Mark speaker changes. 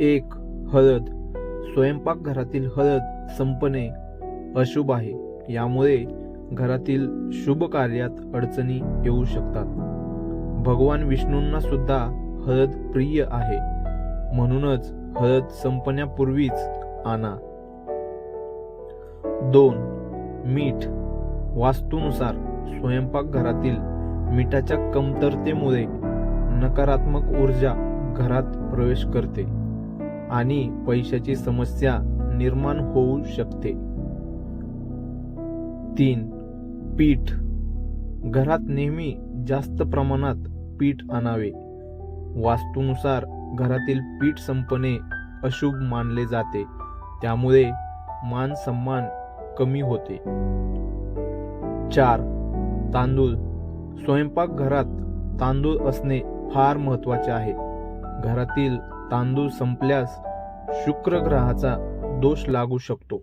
Speaker 1: 1. हळद. स्वयंपाकघरातील हळद संपणे अशुभ आहे. यामुळे घरातील शुभ कार्यात अडचणी येऊ शकतात. भगवान विष्णूंना सुद्धा हळद प्रिय आहे, म्हणूनच हळद संपण्यापूर्वीच आणा. 2. मीठ. वास्तूनुसार स्वयंपाकघरातील मीठाच्या कमतरतेमुळे नकारात्मक ऊर्जा घरात प्रवेश करते आणि पैशाची समस्या निर्माण होऊ शकते. 3. पीठ. घरात नेहमी जास्त प्रमाणात पीठ आणावे. वास्तूनुसार घरातील पीठ संपणे अशुभ मानले जाते, त्यामुळे मान सन्मान कमी होते. 4. तांदूळ. स्वयंपाकघरात तांदूळ असणे फार महत्त्वाचे आहे. घरातील तांदूळ संपल्यास शुक्र ग्रहाचा दोष लागू शकतो.